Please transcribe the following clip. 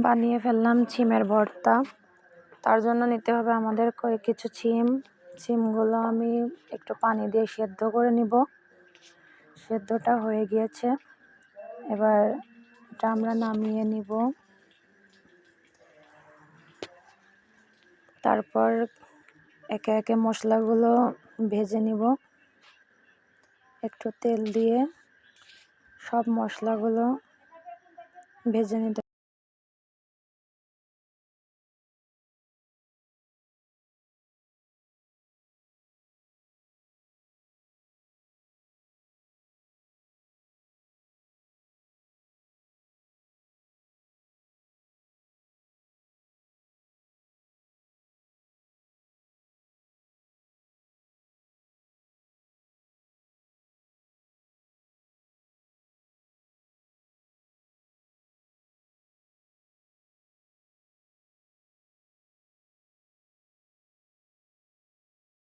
বানিয়ে ফেললাম ছিমের ভর্তা। তার জন্য নিতে হবে আমাদের কিছু ছিমগুলো আমি একটু পানি দিয়ে সেদ্ধ করে নিব। সেদ্ধটা হয়ে গিয়েছে, এবার এটা আমরা নামিয়ে নিব। তারপর একে একে মশলাগুলো ভেজে নিব। একটু তেল দিয়ে সব মশলাগুলো ভেজে নিতে